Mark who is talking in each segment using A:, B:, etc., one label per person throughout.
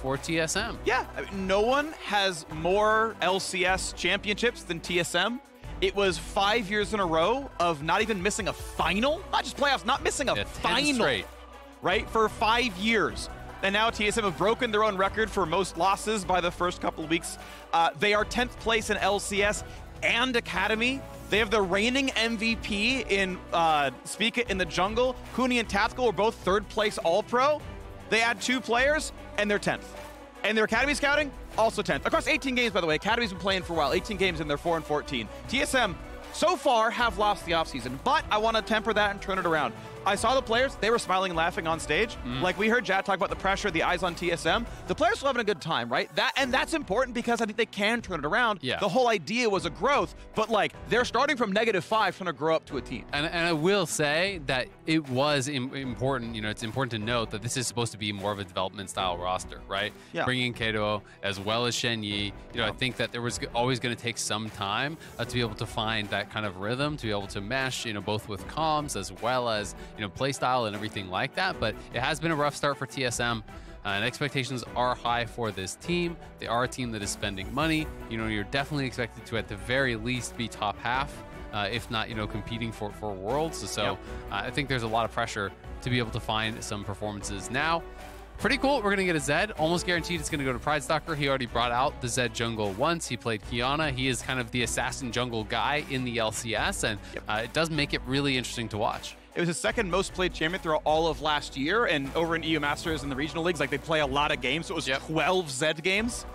A: for TSM.
B: Yeah, I mean, no one has more LCS championships than TSM. It was 5 years in a row of not even missing a final, not just playoffs, not missing a final,
A: straight.
B: Right, for 5 years. And now TSM have broken their own record for most losses by the first couple of weeks. They are 10th place in LCS and Academy. They have the reigning MVP in Spica in the jungle. Huni and Tactical were both 3rd place All-Pro. They add 2 players, and they're 10th. And their Academy scouting, also 10th. Across 18 games, by the way. Academy's been playing for a while. 18 games, and they're 4-14. TSM, so far, have lost the offseason. But I want to temper that and turn it around. I saw the players. They were smiling and laughing on stage. Like we heard Jad talk about the pressure, the eyes on TSM. The players were having a good time, right? That's important because I think they can turn it around.
A: Yeah.
B: The whole idea was a growth, but like they're starting from -5 trying to grow up to a team.
A: And I will say that it was important, you know, it's important to note that this is supposed to be more of a development style roster, right?
B: Yeah.
A: Bringing in Keaiduo as well as Shenyi, you know, I think that there was always going to take some time to be able to find that kind of rhythm, to be able to mesh, you know, both with comms as well as, you know, play style and everything like that. But it has been a rough start for TSM. And expectations are high for this team. They are a team that is spending money. You know, you're definitely expected to, at the very least, be top half, if not, you know, competing for Worlds. So I think there's a lot of pressure to be able to find some performances now. Pretty cool. We're going to get a Zed. Almost guaranteed it's going to go to Pridestalker. He already brought out the Zed jungle once. He played Kiana. He is kind of the assassin jungle guy in the LCS, and it does make it really interesting to watch.
B: It was his 2nd most played champion throughout all of last year, and over in EU Masters and the regional leagues, like they play a lot of games, so it was 12 Zed games,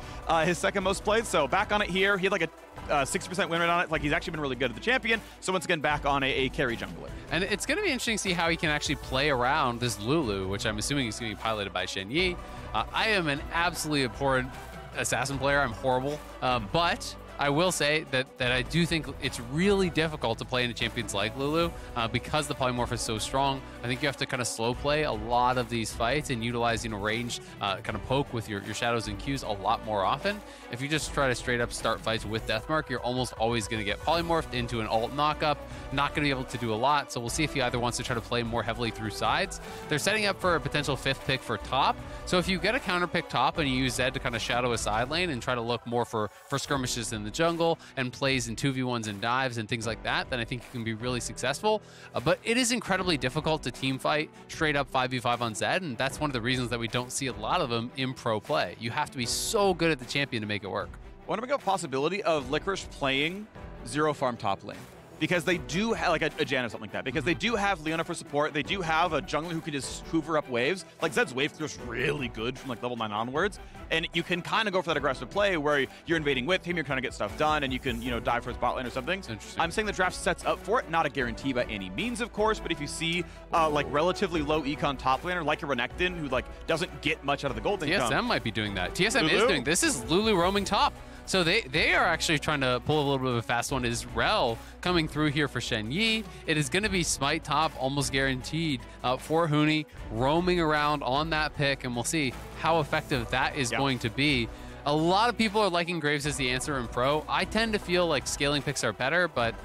B: his 2nd most played. So back on it here, he had like a 60% win rate on it. Like he's actually been really good at the champion. So once again, back on a carry jungler.
A: And it's going to be interesting to see how he can actually play around this Lulu, which I'm assuming is going to be piloted by Shenyi. I am an absolutely abhorrent assassin player. I'm horrible, but I will say that I do think it's really difficult to play into champions like Lulu because the polymorph is so strong. I think you have to kind of slow play a lot of these fights and utilize, you know, ranged kind of poke with your shadows and Qs a lot more often. If you just try to straight up start fights with Deathmark, you're almost always going to get polymorphed into an alt knockup. Not going to be able to do a lot, so we'll see if he either wants to try to play more heavily through sides. They're setting up for a potential 5th pick for top, so if you get a counter pick top and you use Zed to kind of shadow a side lane and try to look more for skirmishes in the jungle and plays in 2v1s and dives and things like that, then I think you can be really successful. But it is incredibly difficult to team fight straight up 5v5 on Zed, and that's one of the reasons that we don't see a lot of them in pro play. You have to be so good at the champion to make it work.
B: I want to make a possibility of Licorice playing 0 farm top lane. Because they do have, like a Jan or something like that, because they do have Leona for support, they do have a jungler who can just hoover up waves. Like Zed's wave clear is really good from like level 9 onwards, and you can kind of go for that aggressive play where you're invading with him, you're trying to get stuff done, and you can, you know, dive for his bot lane or something.
A: Interesting.
B: I'm saying the draft sets up for it, not a guarantee by any means, of course, but if you see like relatively low econ top laner like a Renekton who like doesn't get much out of the gold income.
A: TSM might be doing that. TSM
B: Lulu?
A: is doing this. Is Lulu roaming top. So they are actually trying to pull a little bit of a fast one. Is Rell coming through here for Shenyi? It is going to be smite top, almost guaranteed for Huni, roaming around on that pick, and we'll see how effective that is going to be. A lot of people are liking Graves as the answer in pro. I tend to feel like scaling picks are better, but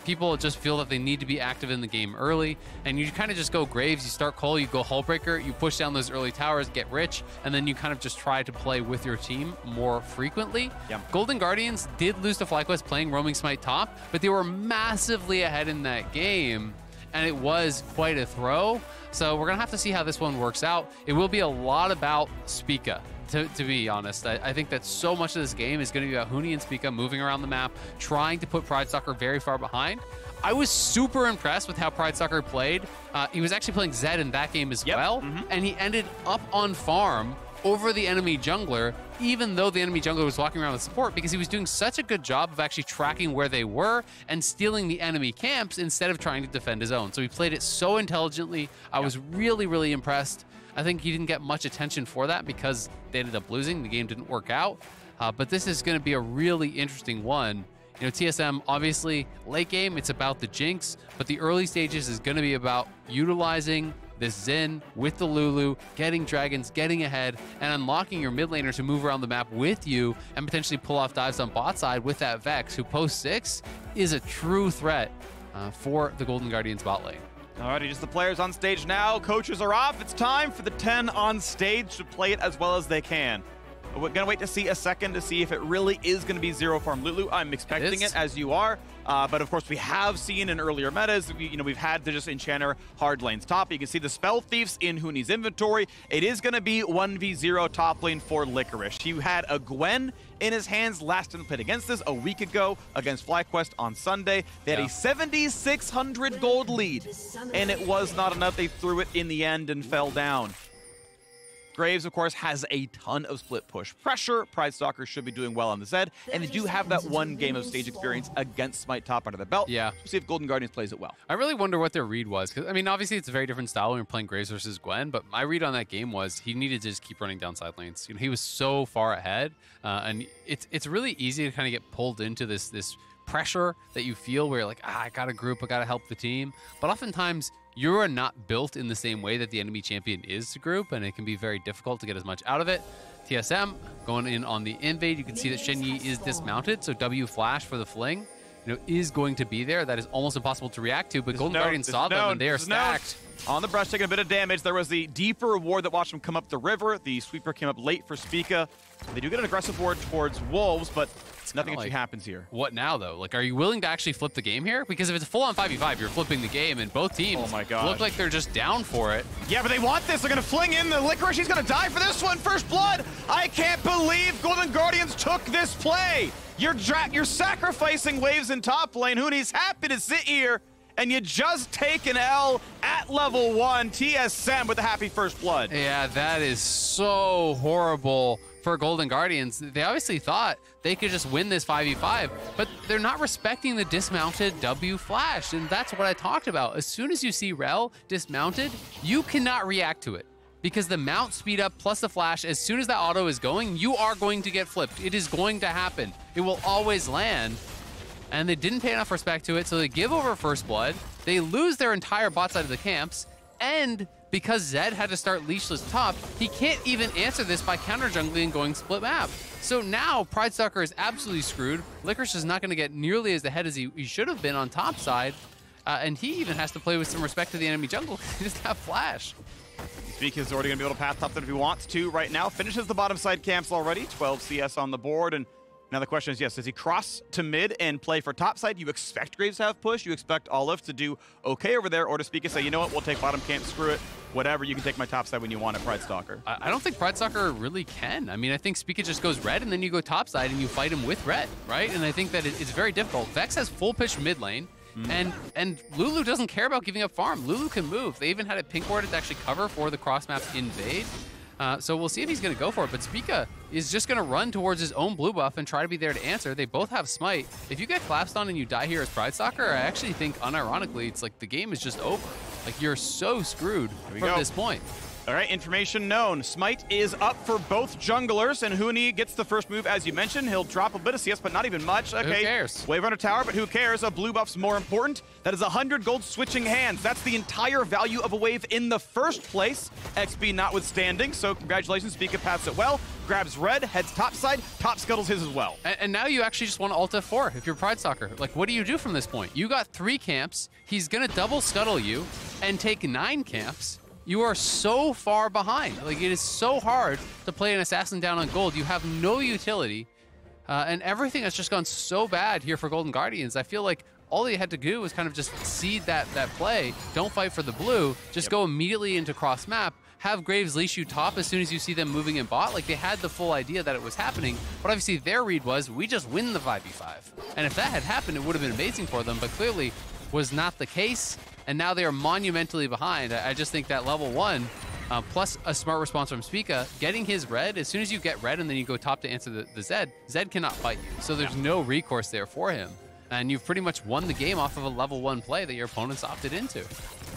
A: people just feel that they need to be active in the game early, and you kind of just go Graves, you start Cole, you go Hullbreaker, you push down those early towers, get rich, and then you kind of just try to play with your team more frequently. Golden Guardians did lose to FlyQuest playing roaming smite top, but they were massively ahead in that game, and it was quite a throw. So we're going to have to see how this one works out. It will be a lot about Spica. To be honest, I think that so much of this game is going to be about Huni and Spica moving around the map, trying to put Pridestalker very far behind. I was super impressed with how Pridestalker played. He was actually playing Zed in that game as well, and he ended up on farm over the enemy jungler, even though the enemy jungler was walking around with support, because he was doing such a good job of actually tracking where they were and stealing the enemy camps instead of trying to defend his own. So he played it so intelligently. I was really, really impressed. I think he didn't get much attention for that because they ended up losing. The game didn't work out. But this is going to be a really interesting one. You know, TSM, obviously, late game, it's about the Jinx, but the early stages is going to be about utilizing this Xin with the Lulu, getting dragons, getting ahead, and unlocking your mid laners to move around the map with you and potentially pull off dives on bot side with that Vex, who post 6 is a true threat for the Golden Guardians bot lane.
B: Alrighty, just the players on stage now. Coaches are off. It's time for the 10 on stage to play it as well as they can. We're gonna wait to see a second to see if it really is gonna be zero farm Lulu. I'm expecting it as you are, but of course we have seen in earlier metas, we've had to just enchanter hard lanes top. You can see the spell thieves in Huni's inventory. It is gonna be 1v0 top lane for Licorice. He had a Gwen in his hands last time played against this a week ago against FlyQuest on Sunday. They had a 7,600 gold lead, and it was not enough. They threw it in the end and fell down. Graves, of course, has a ton of split push pressure. Pridestalker should be doing well on the Zed, and they do have that one game of stage experience against Smite top under the belt.
A: Yeah.
B: We'll see if Golden Guardians plays it well.
A: I really wonder what their read was. Because I mean, obviously, it's a very different style when you're playing Graves versus Gwen, but my read on that game was he needed to just keep running down side lanes. He was so far ahead, and it's really easy to kind of get pulled into this pressure that you feel where you're like, I got a group, I got to help the team. But oftentimes, you are not built in the same way that the enemy champion is to group, and it can be very difficult to get as much out of it. TSM going in on the invade. You can see that Shenyi is dismounted, so W flash for the fling, is going to be there. That is almost impossible to react to, but Golden Guardians saw them, and they are stacked.
B: On the brush, taking a bit of damage. There was the deeper ward that watched him come up the river. The sweeper came up late for Spica. They do get an aggressive ward towards Wolves, but nothing actually happens here.
A: What now, though? Like, are you willing to actually flip the game here? Because if it's a full-on 5v5, you're flipping the game, and both teams look like they're just down for it.
B: Yeah, but they want this. They're going to fling in the Licorice. He's going to die for this one. First blood. I can't believe Golden Guardians took this play. You're sacrificing waves in top lane. Huni's happy to sit here, and you just take an L at level 1. TSM with a happy first blood.
A: Yeah, that is so horrible for Golden Guardians. They obviously thought they could just win this 5v5, but they're not respecting the dismounted W flash, and that's what I talked about. As soon as you see Rell dismounted, you cannot react to it, because the mount speed up plus the flash, as soon as that auto is going, you are going to get flipped. It is going to happen. It will always land. And they didn't pay enough respect to it, so they give over first blood. They lose their entire bot side of the camps, and because Zed had to start leashless top, he can't even answer this by counter jungling and going split map. So now Pridestalker is absolutely screwed. Licorice is not going to get nearly as ahead as he should have been on top side, and he even has to play with some respect to the enemy jungle. He doesn't have flash.
B: Spica is already going to be able to path top that if he wants to right now. Finishes the bottom side camps already. 12 CS on the board, and now the question is, yes, does he cross to mid and play for top side? You expect Graves to have push. You expect Olleh to do okay over there, or to Spica say, you know what, we'll take bottom camp, screw it, whatever, you can take my top side when you want it, Pridestalker. I don't think Pridestalker really can. I mean, I think Spica just goes red, and then you go top side and you fight him with red, right? And I think that it's very difficult. Vex has full pitch mid lane, and Lulu doesn't care about giving up farm. Lulu can move. They even had it pink warded to actually cover for the cross map invade. So we'll see if he's going to go for it, but Spica is just going to run towards his own blue buff and try to be there to answer. They both have smite. If you get collapsed on and you die here as Pridestalker, I actually think, unironically, it's like the game is just over. Like, you're so screwed from this point. All right, information known. Smite is up for both junglers, and Huni gets the first move, as you mentioned. He'll drop a bit of CS, but not even much. Okay,
A: who cares?
B: Wave Runner Tower, but who cares? A blue buff's more important. That is 100 gold switching hands. That's the entire value of a wave in the first place, XP notwithstanding. So congratulations, Spica paths it well. Grabs red, heads topside, top scuttles his as well.
A: And now you actually just want to ult F4 if you're Pridestalker. Like, what do you do from this point? You got 3 camps. He's going to double scuttle you and take 9 camps. You are so far behind. Like, it is so hard to play an assassin down on gold. You have no utility, and everything has just gone so bad here for Golden Guardians. I feel like all they had to do was kind of just seed that play. Don't fight for the blue. Just go immediately into cross map. Have Graves leash you top as soon as you see them moving in bot. Like, they had the full idea that it was happening, but obviously their read was, we just win the 5v5. And if that had happened, it would have been amazing for them, but clearly was not the case. And now they are monumentally behind. I just think that level 1, plus a smart response from Spica, getting his red, as soon as you get red and then you go top to answer the Zed, Zed cannot fight you. So there's no recourse there for him. And you've pretty much won the game off of a level 1 play that your opponents opted into.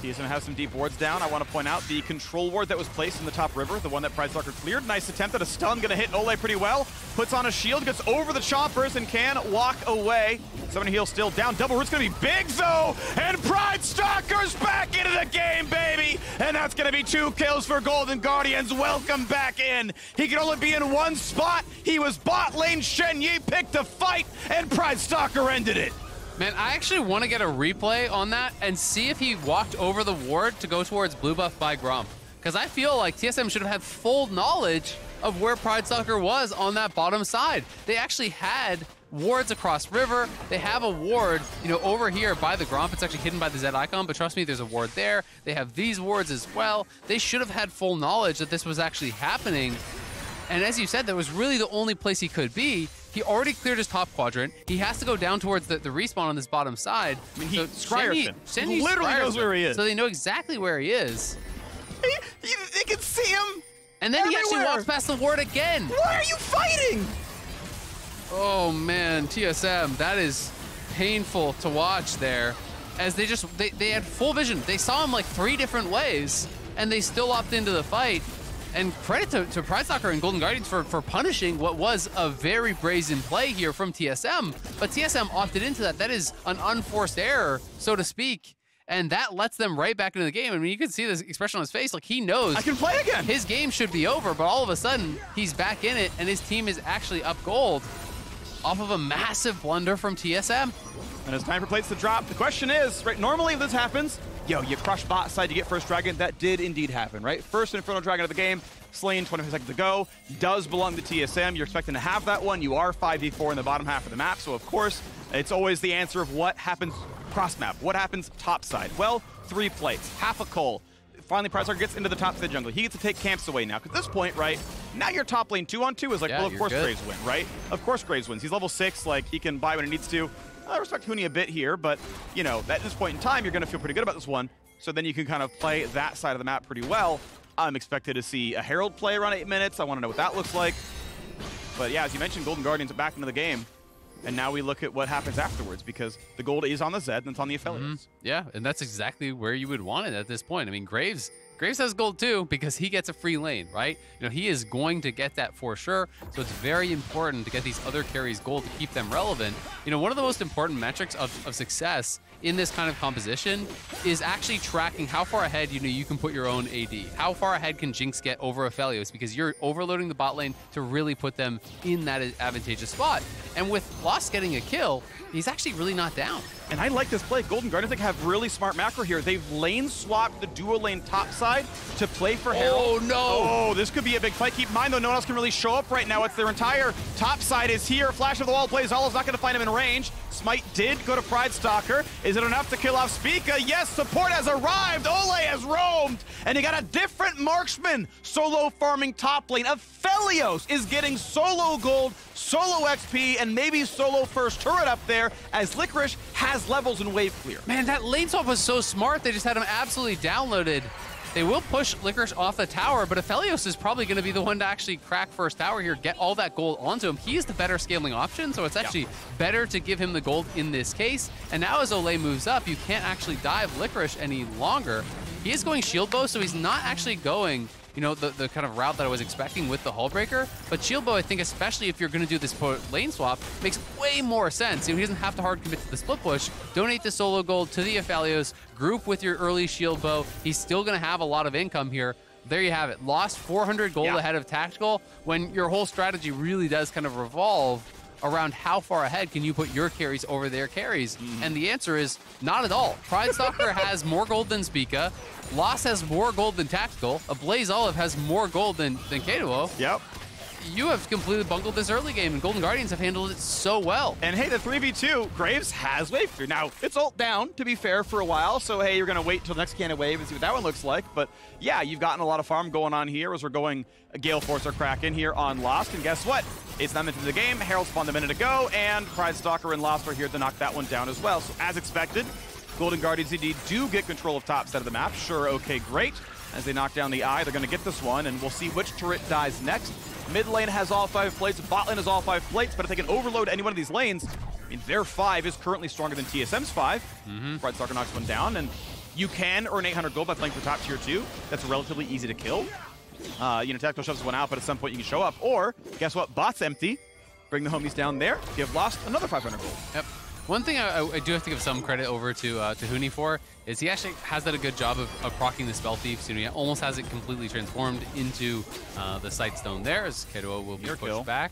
B: TSM has some deep wards down. I want to point out the control ward that was placed in the top river, the one that Pridestalker cleared. Nice attempt at a stun, going to hit Olleh pretty well. Puts on a shield, gets over the choppers, and can walk away. 7 heal still down. Double root's going to be big, though, and Pridestalker's back into the game, baby! And that's going to be 2 kills for Golden Guardians. Welcome back in. He could only be in one spot. He was bot lane. Shenyi picked a fight, and Pridestalker ended it.
A: Man, I actually want to get a replay on that and see if he walked over the ward to go towards blue buff by Gromp. Because I feel like TSM should have had full knowledge of where Pridestalker was on that bottom side. They actually had wards across river. They have a ward, you know, over here by the Gromp. It's actually hidden by the Z icon, but trust me, there's a ward there. They have these wards as well. They should have had full knowledge that this was actually happening. And as you said, that was really the only place he could be. He already cleared his top quadrant. He has to go down towards the respawn on this bottom side.
B: I mean, he Shenyi literally knows where he is.
A: So they know exactly where he is.
B: They can see him.
A: And then he actually walks past the ward again.
B: Why are you fighting?
A: Oh man, TSM, that is painful to watch there. As they had full vision. They saw him like 3 different ways, and they still opted into the fight. And credit to Pridestalker and Golden Guardians for punishing what was a very brazen play here from TSM. But TSM opted into that. That is an unforced error, so to speak. And that lets them right back into the game. I mean, you can see this expression on his face. Like, he knows
B: I can play again.
A: His game should be over, but all of a sudden, he's back in it, and his team is actually up gold off of a massive blunder from TSM.
B: And it's time for plates to drop. The question is, right, normally if this happens, yo, you crush bot side, you get first dragon. That did indeed happen, right? First Inferno Dragon of the game, slain, 25 seconds to go. Does belong to TSM. You're expecting to have that one. You are 5v4 in the bottom half of the map, so of course, it's always the answer of what happens cross map. What happens top side? Well, 3 plates, half a coal. Finally, Pridestalker gets into the top side jungle. He gets to take camps away now. Because at this point, right, now your top lane 2-on-2 is like,
A: yeah,
B: well, of course
A: good.
B: Graves win, right? Of course Graves wins. He's level 6, like, he can buy when he needs to. I respect Huni a bit here, but, you know, at this point in time, you're going to feel pretty good about this one. So then you can kind of play that side of the map pretty well. I'm expected to see a Herald play around 8 minutes. I want to know what that looks like. But yeah, as you mentioned, Golden Guardians are back into the game. And now we look at what happens afterwards, because the gold is on the Zed and it's on the Aphelios.
A: Yeah, and that's exactly where you would want it at this point. I mean, Graves has gold too, because he gets a free lane, right? You know, he is going to get that for sure. So it's very important to get these other carries gold to keep them relevant. You know, one of the most important metrics of success in this kind of composition is actually tracking how far ahead you can put your own AD. How far ahead can Jinx get over Aphelios, because you're overloading the bot lane to really put them in that advantageous spot. And with Lost getting a kill, he's actually really not down. And
B: I like this play. Golden Guardians have really smart macro here. They've lane swapped the dual lane top side to play for Herald.
A: Oh, no.
B: Oh, this could be a big fight. Keep in mind, though, no one else can really show up right now. It's their entire top side is here. Flash of the wall plays. Olleh's not going to find him in range. Smite did go to Pridestalker. Is it enough to kill off Spica? Yes, support has arrived. Olleh has roamed. And you got a different marksman solo farming top lane. Aphelios is getting solo gold, solo XP, and maybe solo first turret up there, as Licorice has levels in wave clear.
A: Man, that lane swap was so smart. They just had him absolutely downloaded. They will push Licorice off the tower, but Aphelios is probably going to be the one to actually crack first tower here, get all that gold onto him. He is the better scaling option, so it's actually better to give him the gold in this case. And now as Olleh moves up, you can't actually dive Licorice any longer. He is going shield bow, so he's not actually going, you know, the kind of route that I was expecting with the Hullbreaker. But shield bow, I think, especially if you're going to do this lane swap, makes way more sense. You know, he doesn't have to hard commit to the split push. Donate the solo gold to the Aphelios, group with your early shield bow. He's still going to have a lot of income here. There you have it. Lost 400 gold ahead of tactical, when your whole strategy really does kind of revolve around how far ahead can you put your carries over their carries. And the answer is not at all. Pridestalker has more gold than Spica. Lost has more gold than Tactical. AblazeOlive has more gold than Keaiduo.
B: Yep.
A: You have completely bungled this early game, and Golden Guardians have handled it so well.
B: And hey, the 3v2, Graves has wave clear. Now, it's ult down, to be fair, for a while, so hey, you're going to wait until the next can of wave and see what that one looks like. But yeah, you've gotten a lot of farm going on here as we're going Gale Force or Kraken here on Lost. And guess what? It's 9 minutes into the game. Herald spawned a minute ago, and Pridestalker and Lost are here to knock that one down as well. So as expected, Golden Guardians indeed do get control of top side of the map. Sure, okay, great. As they knock down the eye, they're going to get this one, and we'll see which turret dies next. Mid lane has all 5 plates, bot lane has all 5 plates, but if they can overload any one of these lanes, I mean, their 5 is currently stronger than TSM's 5. Pridestalker knocks one down, and you can earn 800 gold by playing for top tier 2. That's relatively easy to kill. You know, Tactical shoves one out, but at some point you can show up. Or, guess what? Bot's empty. Bring the homies down there. Give Lost another 500 gold.
A: Yep. One thing I do have to give some credit over to Huni for is he actually has done a good job of proccing the Spell Thieves. You know, he almost has it completely transformed into the Sightstone there, as Keaiduo will be pushed back.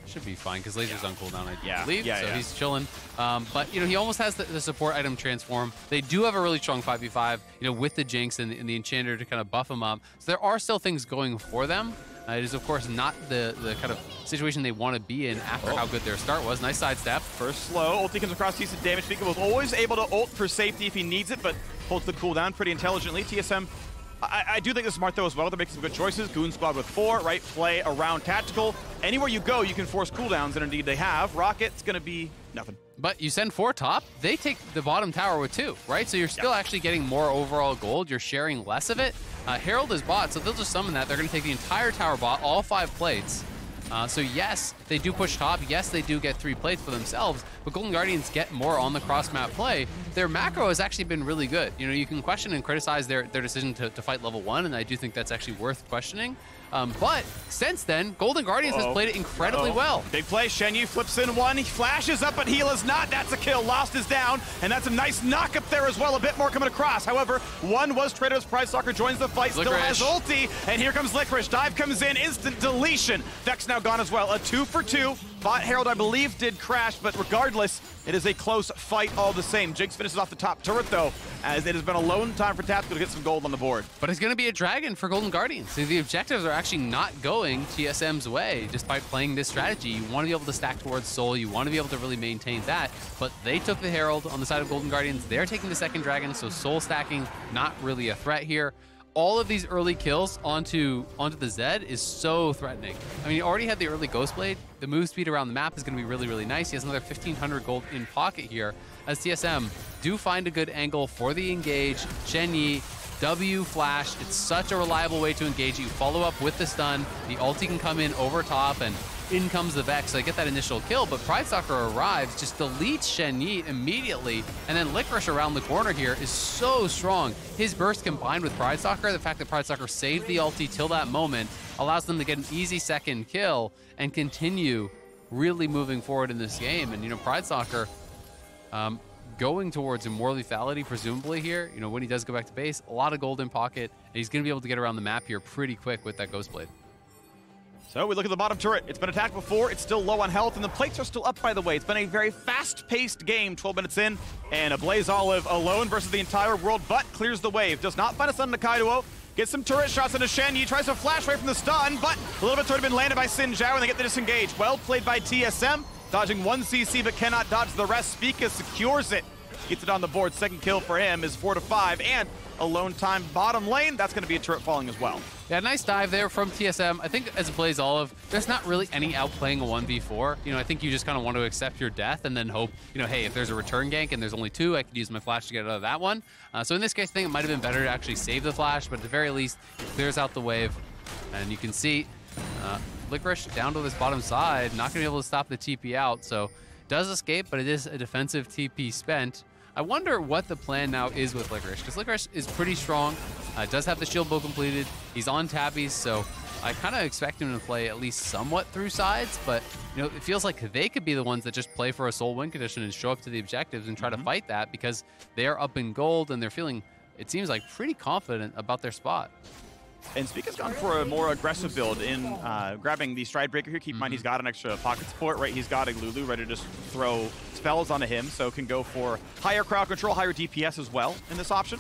A: should be fine because laser's on cooldown, I believe.
B: So
A: he's chilling. But he almost has the support item transform. They do have a really strong 5v5, with the Jinx and the Enchanter to kind of buff him up. So there are still things going for them. It is, of course, not the kind of situation they want to be in after how good their start was. Nice sidestep.
B: First slow. Ulti comes across, decent damage. Spica was always able to ult for safety if he needs it, but holds the cooldown pretty intelligently. TSM, I do think this is smart, though, as well. They're making some good choices. Goon Squad with 4, right? Play around tactical. Anywhere you go, you can force cooldowns, and indeed they have. Rocket's going to be nothing.
A: But you send 4 top, they take the bottom tower with 2, right? So you're still actually getting more overall gold. You're sharing less of it. Herald is bot, so they'll just summon that. They're going to take the entire tower bot, all 5 plates. So yes, they do push top. Yes, they do get 3 plates for themselves, but Golden Guardians get more on the cross-map play. Their macro has actually been really good. You can question and criticize their decision to fight level 1, and I do think that's actually worth questioning. But since then, Golden Guardians has played it incredibly well.
B: Big play, Shenyi flips in 1, he flashes up, but heal is not. That's a kill, Lost is down, and that's a nice knock up there as well. A bit more coming across. However, 1 was traded as Pridestalker joins the fight, still has ulti, and here comes Licorice. Dive comes in, instant deletion. Vex now gone as well, a 2 for 2. Bot Herald, I believe, did crash, but regardless, it is a close fight all the same. Jinx finishes off the top turret, though, as it has been a lone time for Tactical to get some gold on the board.
A: But it's going to be a dragon for Golden Guardians. So the objectives are actually not going TSM's way, despite playing this strategy. You want to be able to stack towards Soul. You want to be able to really maintain that. But they took the Herald on the side of Golden Guardians. They're taking the second dragon, so Soul stacking, not really a threat here. All of these early kills onto the Zed is so threatening. I mean, he already had the early Ghostblade. The move speed around the map is going to be really, really nice. He has another 1,500 gold in pocket here as TSM do find a good angle for the engage. Shenyi, W flash. It's such a reliable way to engage. You follow up with the stun. The ulti can come in over top, and in comes the Vex. So they get that initial kill, but Pridestalker arrives, just deletes Shenyi immediately, and then Licorice around the corner here is so strong. His burst combined with Pridestalker, the fact that Pridestalker saved the ulti till that moment, allows them to get an easy second kill and continue really moving forward in this game. And, Pridestalker going towards a more lethality, presumably here, when he does go back to base, a lot of gold in pocket, and he's going to be able to get around the map here pretty quick with that Ghostblade.
B: So we look at the bottom turret. It's been attacked before. It's still low on health, and the plates are still up, by the way. It's been a very fast-paced game, 12 minutes in, and AblazeOlive alone versus the entire world, but clears the wave. Does not find a stun into Keaiduo. Gets some turret shots into Shenyi. Tries to flash away from the stun, but a little bit's already been landed by Xin Zhao, and they get the disengage. Well played by TSM. Dodging 1 CC, but cannot dodge the rest. Spica secures it. Gets it on the board. Second kill for him is 4 to 5, and alone time bottom lane. That's going to be a turret falling as well.
A: Yeah, nice dive there from TSM. I think as AblazeOlive, there's not really any outplaying a 1v4. I think you just kind of want to accept your death and then hope, hey, if there's a return gank and there's only 2, I could use my flash to get out of that one. So in this case, I think it might have been better to actually save the flash, but at the very least, it clears out the wave. And you can see Licorice down to this bottom side, not going to be able to stop the TP out. So does escape, but it is a defensive TP spent. I wonder what the plan now is with Licorice, because Licorice is pretty strong, does have the shield bow completed, he's on tabbies, so I kind of expect him to play at least somewhat through sides, but it feels like they could be the ones that just play for a soul win condition and show up to the objectives and try to fight that, because they are up in gold and they're feeling, it seems like, pretty confident about their spot.
B: And Spica's gone for a more aggressive build in grabbing the Stride Breaker here. Keep in mind he's got an extra pocket support, right? He's got a Lulu ready to just throw spells onto him, so can go for higher crowd control, higher DPS as well in this option.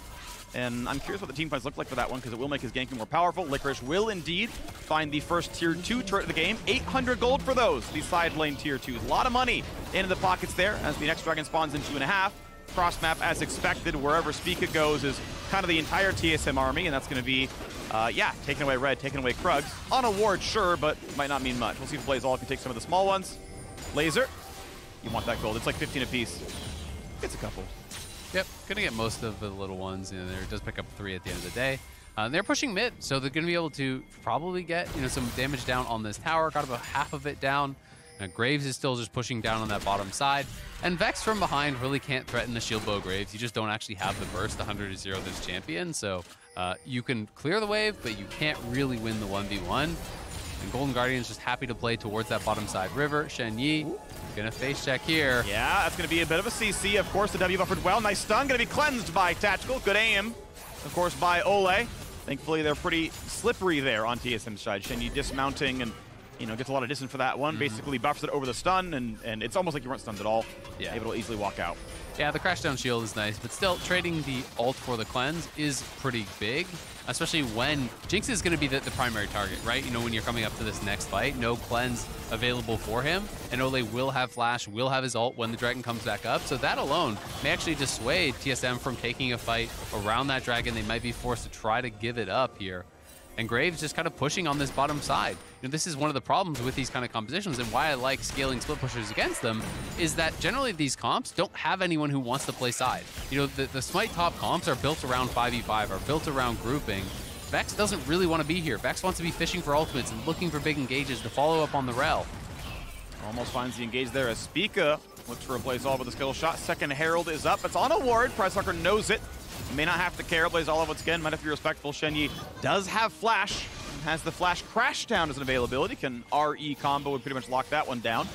B: And I'm curious what the team plans look like for that one, because it will make his ganking more powerful. Licorice will indeed find the first tier 2 turret of the game. 800 gold for those, the side lane tier 2s. A lot of money into the pockets there as the next dragon spawns in 2.5. Cross map as expected. Wherever Spica goes is kind of the entire TSM army, and that's going to be taking away Red, taking away Krugs. On a ward, sure, but might not mean much. We'll see if AblazeOlive can take some of the small ones. Laser, you want that gold. It's like 15 apiece. It's a couple.
A: Yep, gonna get most of the little ones. There does pick up 3 at the end of the day. They're pushing mid, so they're gonna be able to probably get some damage down on this tower. Got about half of it down. Graves is still just pushing down on that bottom side. And Vex from behind really can't threaten the shield bow Graves. You just don't actually have the burst 100 to 0 this champion. So you can clear the wave, but you can't really win the 1v1. And Golden Guardian's just happy to play towards that bottom side river. Shenyi gonna face check here.
B: Yeah, that's gonna be a bit of a CC. Of course, the W buffered well. Nice stun, gonna be cleansed by Tactical. Good aim, of course, by Olleh. Thankfully, they're pretty slippery there on TSM's side. Shenyi dismounting and you know, gets a lot of distance for that one. Basically buffs it over the stun, and it's almost like you weren't stunned at all.
A: Yeah.
B: Able to easily walk out.
A: Yeah, the Crashdown Shield is nice, but still, trading the ult for the cleanse is pretty big, especially when Jinx is going to be the primary target, right? You know, when you're coming up to this next fight, no cleanse available for him, and Olleh will have flash, will have his ult when the dragon comes back up, so that alone may actually dissuade TSM from taking a fight around that dragon. They might be forced to try to give it up here. And Graves just kind of pushing on this bottom side. You know, this is one of the problems with these kind of compositions, and why I like scaling split pushers against them is that generally these comps don't have anyone who wants to play side. You know, the Smite top comps are built around 5v5, are built around grouping. Vex doesn't really want to be here. Vex wants to be fishing for ultimates and looking for big engages to follow up on the Rell.
B: Almost finds the engage there as Spica looks for a AblazeOlive with a skill shot. Second Herald is up. It's on a ward. Pridestalker knows it. May not have to care. AblazeOlive once again might have to be respectful. Shenyi does have flash. Has the flash crash down as an availability. Can RE combo would pretty much lock that one down.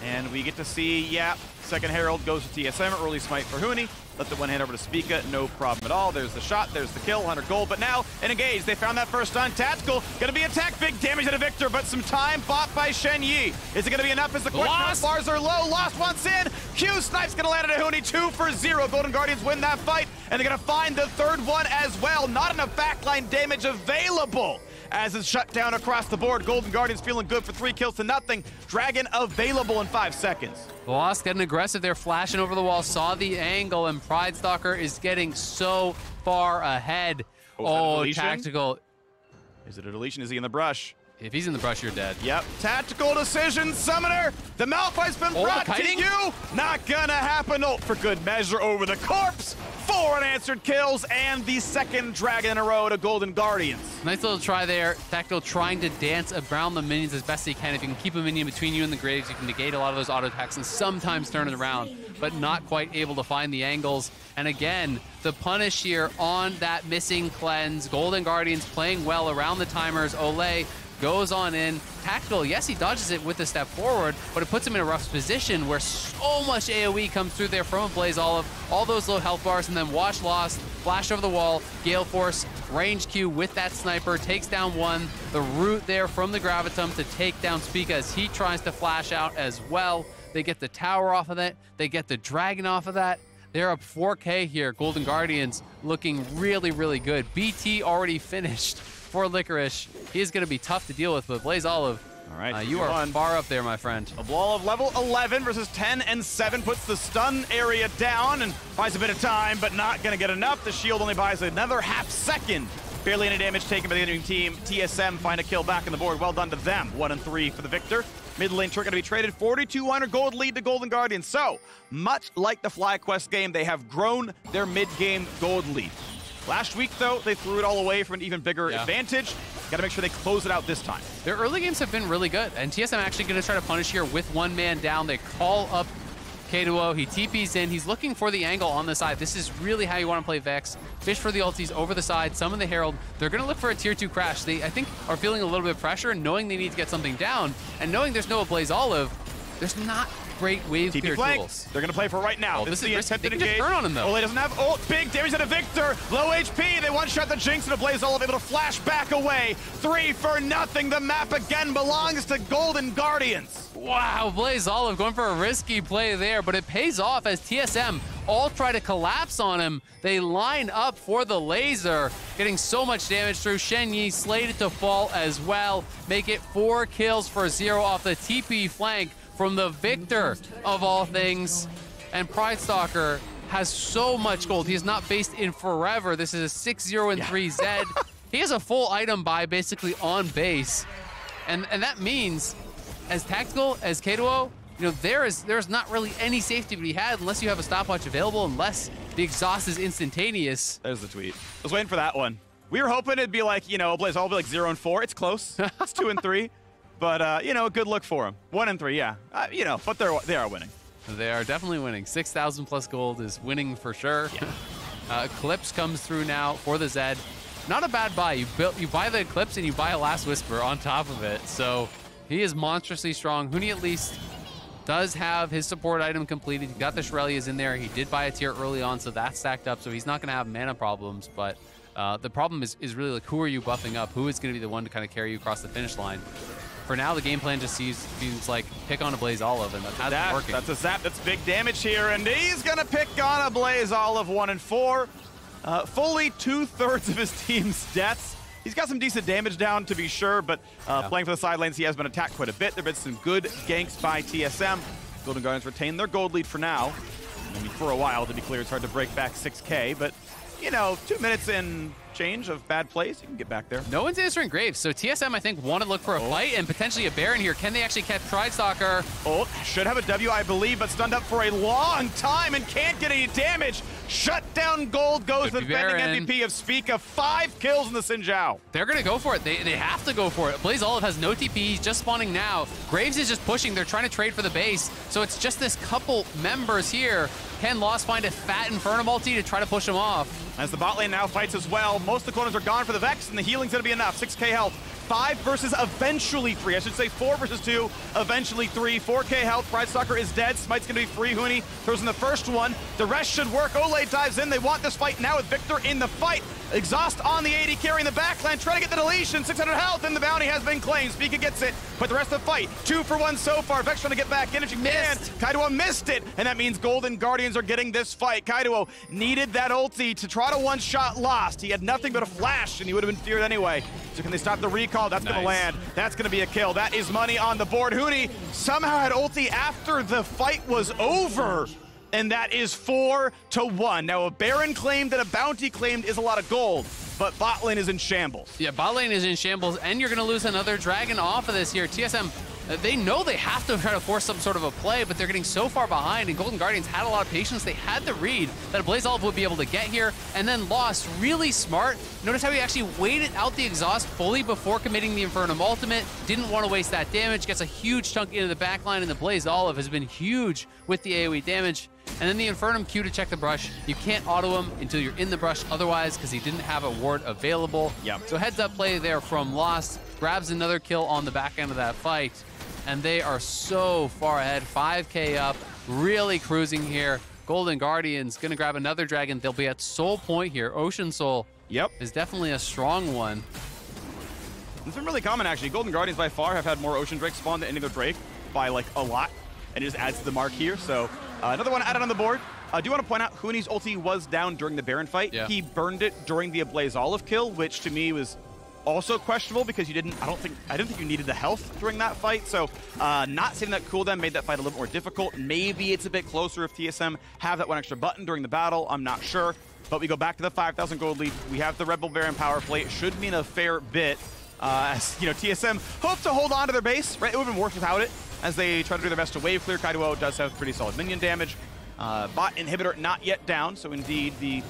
B: And we get to see, yeah, second Herald goes to TSM. Early smite for Huni. Let the one hand over to Spica, no problem at all. There's the shot, there's the kill, 100 gold. But now, an engage. They found that first stun. Tactical, gonna be attacked. Big damage to Viktor, but some time bought by Shenyi. Is it gonna be enough? As the question, bars are low. Lost once in. Q Snipe's gonna land at a Huni, 2 for 0. Golden Guardians win that fight, and they're gonna find the third one as well. Not enough backline damage available. As it's shut down across the board. Golden Guardians feeling good for 3 kills to nothing. Dragon available in 5 seconds.
A: Lost getting aggressive. They're flashing over the wall. Saw the angle, and Pridestalker is getting so far ahead. Oh, tactical.
B: Is it a deletion? Is he in the brush?
A: If he's in the brush, you're dead.
B: Yep. Tactical decision, Summoner. The Malphite's been brought to you. Not gonna happen. Oh, for good measure over the corpse. 4 unanswered kills, and the second dragon in a row to Golden Guardians.
A: Nice little try there. Tactical trying to dance around the minions as best he can. If you can keep a minion between you and the Graves, you can negate a lot of those auto attacks and sometimes turn it around, but not quite able to find the angles. And again, the punish here on that missing cleanse. Golden Guardians playing well around the timers. Olleh goes on in. Tactical, yes, he dodges it with a step forward, but it puts him in a rough position where so much AoE comes through there from AblazeOlive. All those low health bars, and then Watch Lost, flash over the wall, Gale Force, range Q with that sniper, takes down one. The root there from the Gravitum to take down Spica as he tries to flash out as well. They get the tower off of that. They get the dragon off of that. They're up 4K here. Golden Guardians looking really, really good. BT already finished for Licorice. He is going to be tough to deal with, but AblazeOlive,
B: all right,
A: you are far up there, my friend.
B: AblazeOlive level 11 versus 10 and 7 puts the stun area down and buys a bit of time, but not going to get enough. The shield only buys another half second. Barely any damage taken by the enemy team. TSM find a kill back on the board. Well done to them. 1 and 3 for the Viktor. Mid lane turret going to be traded. 4,200 gold lead to Golden Guardians. So, much like the FlyQuest game, they have grown their mid-game gold lead. Last week, though, they threw it all away from an even bigger advantage. Got to make sure they close it out this time.
A: Their early games have been really good, and TSM actually going to try to punish here with one man down. They call up Keaiduo. He TPs in. He's looking for the angle on the side. This is really how you want to play Vex. Fish for the ultis over the side, summon the Herald. They're going to look for a tier 2 crash. They, I think, are feeling a little bit of pressure, knowing they need to get something down, and knowing there's no AblazeOlive, there's not great wave clear tools.
B: They're gonna play for right now.
A: Oh, this is
B: the
A: risky. They can
B: engage.
A: just turn on him though.
B: Olleh doesn't have ult. Big damage to Viktor. Low HP. They one-shot the Jinx and AblazeOlive able to flash back away. 3 for nothing. The map again belongs to Golden Guardians.
A: Wow, AblazeOlive going for a risky play there, but it pays off as TSM all try to collapse on him. They line up for the laser, getting so much damage through. Shenyi slated to fall as well. Make it 4 kills for 0 off the TP flank from the Viktor of all things. And Pridestalker has so much gold. He is not based in forever. This is a 6-0 and 3 Zed. He has a full item buy basically on base. And that means as tactical as Keaiduo, you know, there's not really any safety to be had unless you have a stopwatch available, unless the exhaust is instantaneous.
B: There's the tweet. I was waiting for that one. We were hoping it'd be like, you know, AblazeOlive be like 0 and 4. It's close. It's 2 and 3. But, you know, a good look for them. 1 and 3, yeah. You know, but they are winning.
A: They are definitely winning. 6,000 plus gold is winning for sure. Yeah. Eclipse comes through now for the Zed. Not a bad buy. You buy the Eclipse and you buy a Last Whisper on top of it. So he is monstrously strong. Huni at least does have his support item completed. He got the Shurelya's in there. He did buy a tier early on, so that's stacked up. So he's not going to have mana problems. But the problem is really like, who are you buffing up? Who is going to be the one to kind of carry you across the finish line? for now, the game plan just seems like pick on AblazeOlive, and that hasn't working.
B: That's a zap. That's big damage here, and he's going to pick on AblazeOlive 1 and 4. Fully 2/3 of his team's deaths. He's got some decent damage down, to be sure, but playing for the side lanes, he has been attacked quite a bit. There have been some good ganks by TSM. Golden Guardians retain their gold lead for now. I mean, for a while, to be clear, it's hard to break back 6K, but, you know, 2 minutes in change of bad plays, you can get back there.
A: No one's answering Graves, so TSM, I think, want to look for a fight and potentially a Baron here. Can they actually catch Pridestalker?
B: Oh, should have a W, I believe, but stunned up for a long time and can't get any damage. Shut down gold goes the defending MVP of Spica. 5 kills in the Xin Zhao.
A: They're going to go for it. They have to go for it. AblazeOlive has no TP. He's just spawning now. Graves is just pushing. They're trying to trade for the base. So it's just this couple members here. Can Lost find a fat Inferno multi to try to push him off?
B: As the bot lane now fights as well, most of the corners are gone for the Vex, and the healing's going to be enough. 6K health. 5 versus eventually 3. I should say 4 versus 2, eventually 3. 4K health. Pridestalker is dead. Smite's going to be free. Huni throws in the first one. The rest should work. Olleh dives in. They want this fight now with Viktor in the fight. Exhaust on the AD carrying the backline, trying to get the deletion. 600 health, and the bounty has been claimed. Spica gets it, but the rest of the fight, 2 for 1 so far. Vex trying to get back in if she can. Keaiduo missed it, and that means Golden Guardians are getting this fight. Keaiduo needed that ulti to try to one-shot Lost. He had nothing but a flash, and he would have been feared anyway. So can they stop the recall? That's going to land. That's going to be a kill. That is money on the board. Huni somehow had ulti after the fight was over. And that is 4 to 1. Now, a Baron claimed and a bounty claimed is a lot of gold, but bot lane is in shambles.
A: Yeah, bot lane is in shambles, and you're going to lose another dragon off of this here. TSM, they know they have to try to force some sort of a play, but they're getting so far behind, and Golden Guardians had a lot of patience. They had the read that AblazeOlive would be able to get here, and then Lost, really smart. Notice how he actually waited out the exhaust fully before committing the Infernum ultimate. Didn't want to waste that damage. Gets a huge chunk into the backline, and the AblazeOlive has been huge with the AoE damage. And then the Infernum Q to check the brush. You can't auto him until you're in the brush otherwise, because he didn't have a ward available.
B: Yep.
A: So heads up play there from Lost. Grabs another kill on the back end of that fight. And they are so far ahead. 5K up. Really cruising here. Golden Guardians going to grab another dragon. They'll be at Soul Point here. Ocean Soul is definitely a strong one.
B: It's been really common, actually. Golden Guardians by far have had more Ocean Drake spawn than any other Drake by, like, a lot. And it just adds to the mark here. So another one added on the board. I do want to point out Huni's ulti was down during the Baron fight.
A: Yeah.
B: He burned it during the AblazeOlive kill, which to me was also questionable because you didn't. I didn't think you needed the health during that fight. So not saving that cooldown made that fight a little more difficult. Maybe it's a bit closer if TSM have that one extra button during the battle. I'm not sure. But we go back to the 5,000 gold lead. We have the Rebel Baron power play. It should mean a fair bit. As you know, TSM hope to hold on to their base. Right, it would have been worse without it, as they try to do their best to wave clear. Keaiduo does have pretty solid minion damage. Bot inhibitor not yet down, so indeed the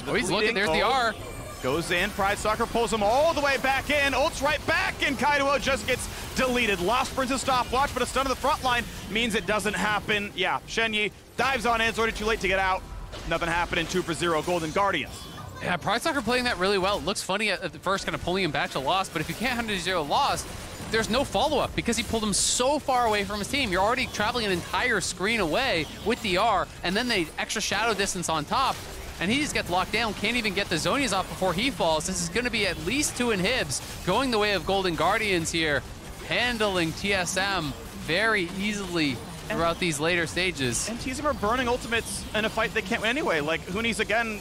A: he's looking, there's the R.
B: Goes in, Pridestalker pulls him all the way back in, ults right back, and Keaiduo just gets deleted. Lost burns his stopwatch, but a stun to the front line means it doesn't happen. Yeah, Shenyi dives on in, it's already too late to get out. Nothing happening, 2 for 0, Golden Guardians.
A: Yeah, Pridestalker playing that really well. It looks funny at the first, kind of pulling him back to Lost, but if you can't 100-0 Lost, there's no follow-up because he pulled him so far away from his team. You're already traveling an entire screen away with the R, and then the extra shadow distance on top, and he just gets locked down, can't even get the Zonias off before he falls. This is going to be at least 2 inhibs going the way of Golden Guardians here, handling TSM very easily throughout these later stages.
B: And TSM are burning ultimates in a fight they can't win anyway. Like, Huni's again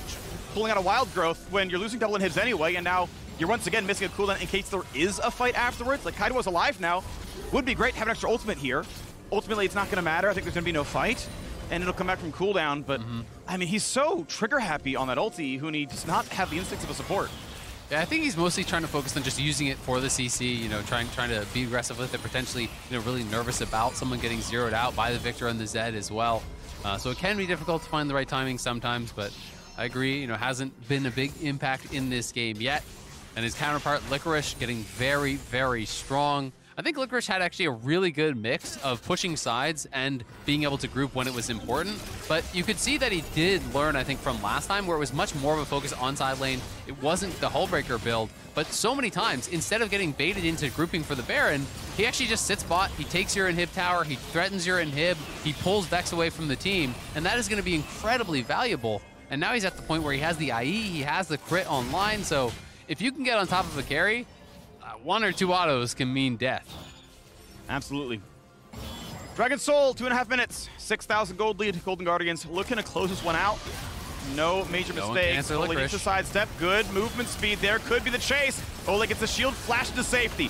B: pulling out a wild growth when you're losing double inhibs anyway, and now you're once again missing a cooldown in case there is a fight afterwards. Like, Keaiduo's alive now. Would be great to have an extra ultimate here. Ultimately, it's not going to matter. I think there's going to be no fight, and it'll come back from cooldown. But, I mean, he's so trigger-happy on that ulti. Huni does not have the instincts of a support.
A: Yeah, I think he's mostly trying to focus on just using it for the CC, you know, trying to be aggressive with it, potentially, you know, really nervous about someone getting zeroed out by the Viktor and the Zed as well. So it can be difficult to find the right timing sometimes, but I agree, you know, hasn't been a big impact in this game yet. And his counterpart, Licorice, getting very, very strong. I think Licorice had actually a really good mix of pushing sides and being able to group when it was important. But you could see that he did learn, I think, from last time, where it was much more of a focus on side lane. It wasn't the Hullbreaker build. But so many times, instead of getting baited into grouping for the Baron, he actually just sits bot, he takes your inhib tower, he threatens your inhib, he pulls Vex away from the team, and that is going to be incredibly valuable. And now he's at the point where he has the IE, he has the crit online, so if you can get on top of a carry, one or two autos can mean death.
B: Absolutely. Dragon Soul, 2.5 minutes, 6,000 gold lead. Golden Guardians looking to close this one out. No major mistakes. Olleh needs to sidestep. Good movement speed there. Could be the chase. Olleh gets the shield, flash to safety.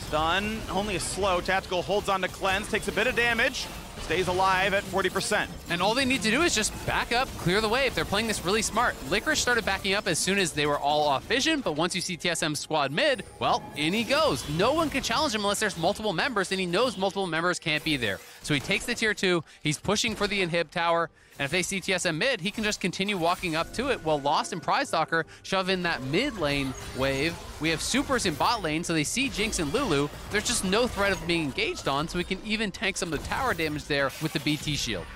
B: Stun, only a slow. Tactical holds on to cleanse, takes a bit of damage. Stays alive at 40%.
A: And all they need to do is just back up, clear the way if they're playing this really smart. Licorice started backing up as soon as they were all off vision, but once you see TSM's squad mid, well, in he goes. No one can challenge him unless there's multiple members, and he knows multiple members can't be there. So he takes the tier 2, he's pushing for the inhib tower, and if they see TSM mid, he can just continue walking up to it while Lost and Pridestalker shove in that mid lane wave. We have supers in bot lane, so they see Jinx and Lulu. There's just no threat of being engaged on, so we can even tank some of the tower damage there with the BT shield.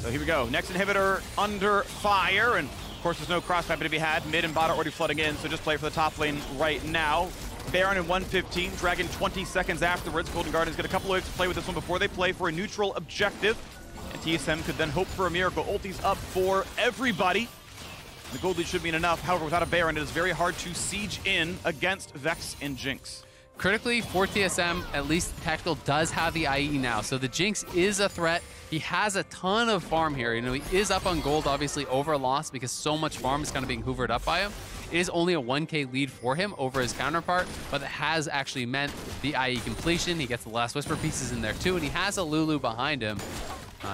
B: So here we go. Next inhibitor under fire, and of course there's no crossfight to be had. Mid and bot are already flooding in, so just play for the top lane right now. Baron in 115, Dragon 20 seconds afterwards. Golden Guardians get a couple of waves to play with this one before they play for a neutral objective. And TSM could then hope for a miracle. Ulti's up for everybody. The gold lead should mean enough. However, without a Baron, it is very hard to siege in against Vex and Jinx.
A: Critically, for TSM, at least Tactical does have the IE now, so the Jinx is a threat. He has a ton of farm here. You know, he is up on gold, obviously, over Lost because so much farm is kind of being hoovered up by him. It is only a 1k lead for him over his counterpart, but it has actually meant the IE completion. He gets the last Whisper pieces in there too, and he has a Lulu behind him,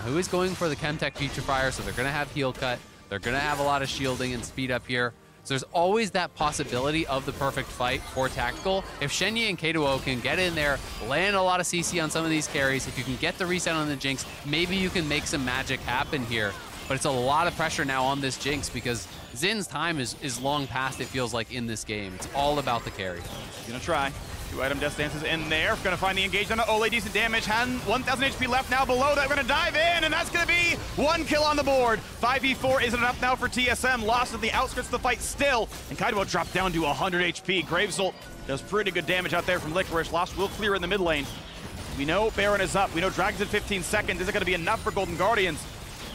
A: who is going for the Chemtech Putrefier, so they're going to have heal cut. They're going to have a lot of shielding and speed up here. So there's always that possibility of the perfect fight for Tactical. If Shenyi and Keaiduo can get in there, land a lot of CC on some of these carries, if you can get the reset on the Jinx, maybe you can make some magic happen here. But it's a lot of pressure now on this Jinx because Xin's time is long past, it feels like, in this game. It's all about the carry.
B: He's gonna try. 2-item Death Dances in there. Gonna find the engagement on Olleh. Decent damage. 1,000 HP left now below that. We're gonna dive in, and that's gonna be 1 kill on the board. 5v4 isn't enough now for TSM. Lost at the outskirts of the fight still. And Keaiduo dropped down to 100 HP. Gravezolt does pretty good damage out there from Licorice. Lost will clear in the mid lane. We know Baron is up. We know Dragon's in 15 seconds. Is it gonna be enough for Golden Guardians?